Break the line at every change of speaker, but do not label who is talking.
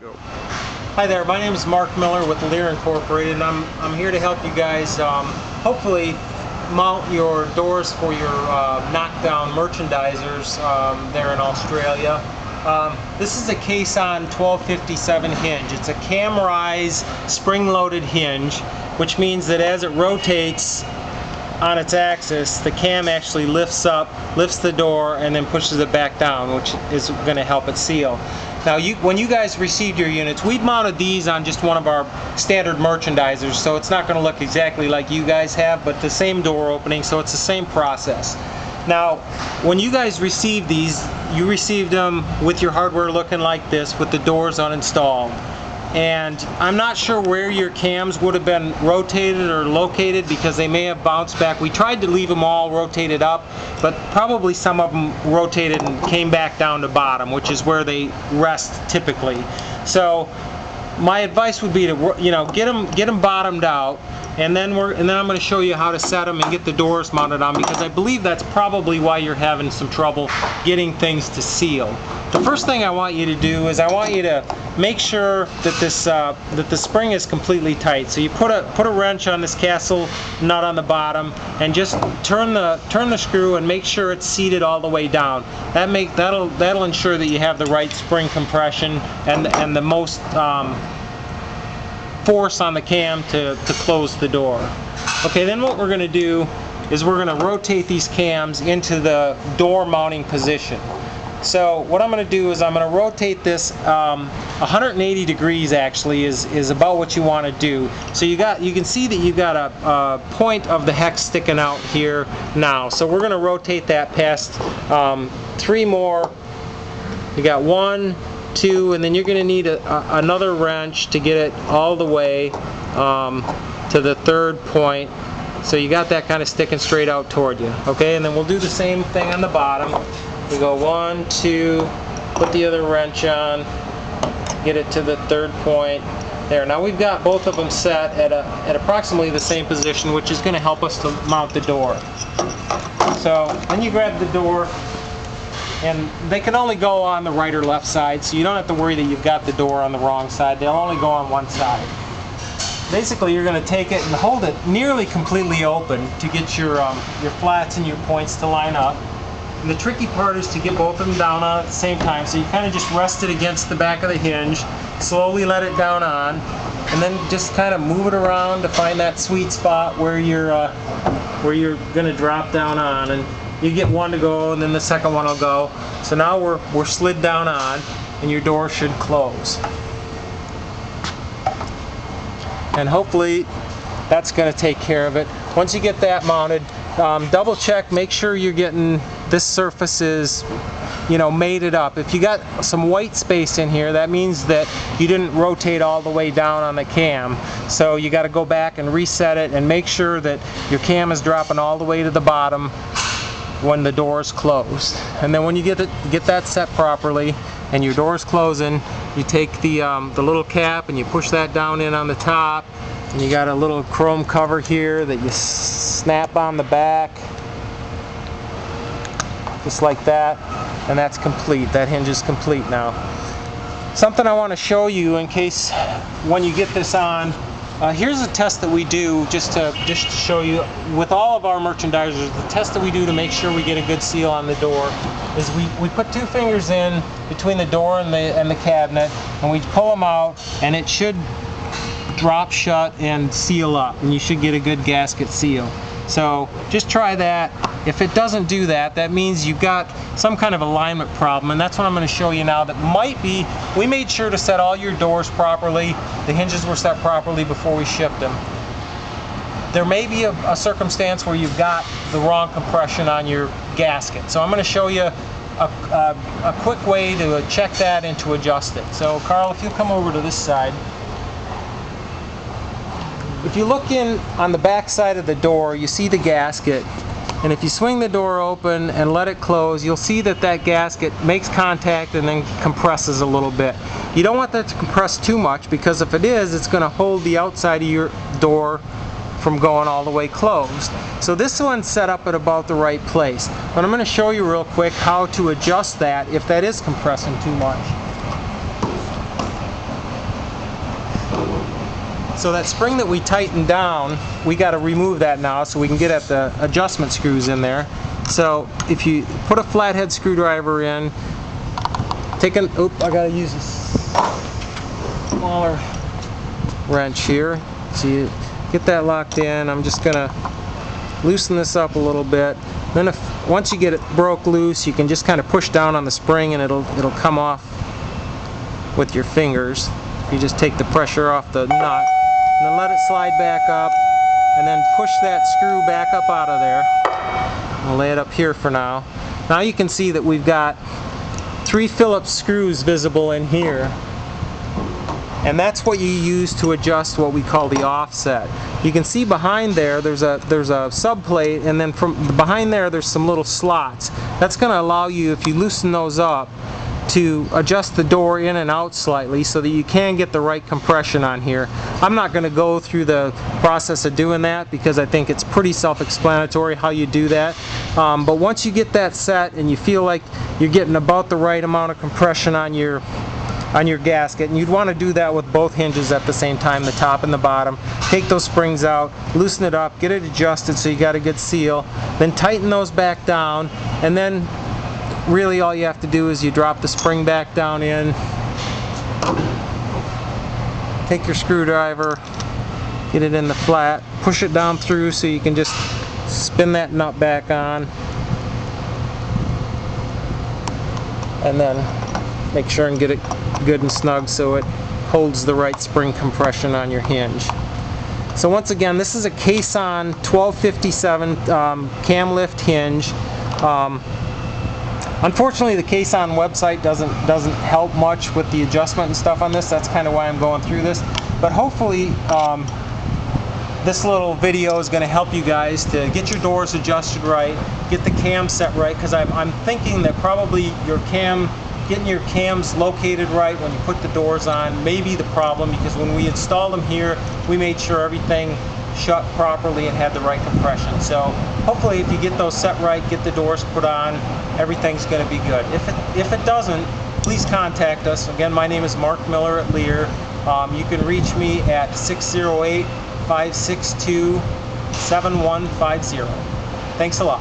Go.
Hi there, my name is Mark Miller with Lear Incorporated, and I'm here to help you guys hopefully mount your doors for your knockdown merchandisers there in Australia. This is a Caisson 1257 hinge. It's a cam-rise spring-loaded hinge, which means that as it rotates on its axis, the cam actually lifts up, lifts the door, and then pushes it back down, which is going to help it seal. Now, when you guys received your units, we've mounted these on just one of our standard merchandisers, so it's not going to look exactly like you guys have, but the same door opening, so it's the same process. Now, when you guys received these, you received them with your hardware looking like this, with the doors uninstalled. And I'm not sure where your cams would have been rotated or located because they may have bounced back. We tried to leave them all rotated up, but probably some of them rotated and came back down to bottom, which is where they rest typically. So my advice would be to, you know, get them bottomed out, and then I'm going to show you how to set them and get the doors mounted on, because I believe that's probably why you're having some trouble getting things to seal. The first thing I want you to do is I want you to make sure that this that the spring is completely tight. So you put a wrench on this castle nut on the bottom and just turn the screw and make sure it's seated all the way down. That'll ensure that you have the right spring compression and the most force on the cam to close the door. Okay, then what we're going to do is we're going to rotate these cams into the door mounting position. So what I'm going to do is I'm going to rotate this 180 degrees. Actually is about what you want to do. So you can see that you've got a point of the hex sticking out here now. So we're going to rotate that past 3 more. You got 1, 2, and then you're going to need another wrench to get it all the way to the 3rd point. So you got that kind of sticking straight out toward you. Okay, and then we'll do the same thing on the bottom. We go 1, 2, put the other wrench on, get it to the 3rd point. There. Now we've got both of them set at approximately the same position, which is going to help us to mount the door. So then you grab the door, and they can only go on the right or left side, so you don't have to worry that you've got the door on the wrong side. They'll only go on one side. Basically, you're going to take it and hold it nearly completely open to get your flats and your points to line up. And the tricky part is to get both of them down on at the same time. So you kind of just rest it against the back of the hinge, slowly let it down on, and then just kind of move it around to find that sweet spot where you're going to drop down on. And you get one to go, and then the second one will go. So now we're slid down on, and your door should close. And hopefully that's going to take care of it. Once you get that mounted, double check, make sure you're getting this surface is, you know, mated up. If you got some white space in here, that means that you didn't rotate all the way down on the cam. So you got to go back and reset it and make sure that your cam is dropping all the way to the bottom when the door is closed. And then when you get that set properly and your door is closing, you take the little cap and you push that down in on the top, and you got a little chrome cover here that you snap on the back, just like that, and that's complete. That hinge is complete now. Something I want to show you in case when you get this on, here's a test that we do just to show you with all of our merchandisers. The test that we do to make sure we get a good seal on the door is we put 2 fingers in between the door and the cabinet, and we pull them out, and it should drop shut and seal up, and you should get a good gasket seal. So just try that. If it doesn't do that, that means you've got some kind of alignment problem, and that's what I'm going to show you now. That might be, we made sure to set all your doors properly, the hinges were set properly before we shipped them. There may be a circumstance where you've got the wrong compression on your gasket. So I'm going to show you a quick way to check that and to adjust it. So Carl, if you'll come over to this side. If you look in on the back side of the door, you see the gasket, and if you swing the door open and let it close, you'll see that that gasket makes contact and then compresses a little bit. You don't want that to compress too much, because if it is, it's going to hold the outside of your door from going all the way closed. So this one's set up at about the right place. But I'm going to show you real quick how to adjust that if that is compressing too much. So that spring that we tightened down, we got to remove that now so we can get at the adjustment screws in there. So if you put a flathead screwdriver in, take an, I gotta use a smaller wrench here. So you get that locked in. I'm just gonna loosen this up a little bit. Then once you get it broke loose, you can just kind of push down on the spring and it'll come off with your fingers. You just take the pressure off the nut and then let it slide back up and then push that screw back up out of there. I'll lay it up here for now. Now you can see that we've got 3 Phillips screws visible in here, and that's what you use to adjust what we call the offset. You can see behind there there's a subplate, and then from behind there's some little slots. That's going to allow you, if you loosen those up, to adjust the door in and out slightly so that you can get the right compression on here. I'm not going to go through the process of doing that because I think it's pretty self-explanatory how you do that. But once you get that set and you feel like you're getting about the right amount of compression on your gasket, and you'd want to do that with both hinges at the same time, the top and the bottom. Take those springs out, loosen it up, get it adjusted so you got a good seal, then tighten those back down, and then really all you have to do is you drop the spring back down in, take your screwdriver, get it in the flat, push it down through so you can just spin that nut back on, and then make sure and get it good and snug so it holds the right spring compression on your hinge. So once again, this is a Caisson 1257 cam lift hinge. Unfortunately, the Caisson website doesn't help much with the adjustment and stuff on this. That's kind of why I'm going through this. But hopefully, this little video is going to help you guys to get your doors adjusted right, get the cam set right, because I'm thinking that probably getting your cams located right when you put the doors on may be the problem, because when we installed them here, we made sure everything shut properly and had the right compression. So hopefully if you get those set right, get the doors put on, everything's going to be good. If it doesn't, please contact us. Again, my name is Mark Miller at Lear. You can reach me at 608-562-7150. Thanks a lot.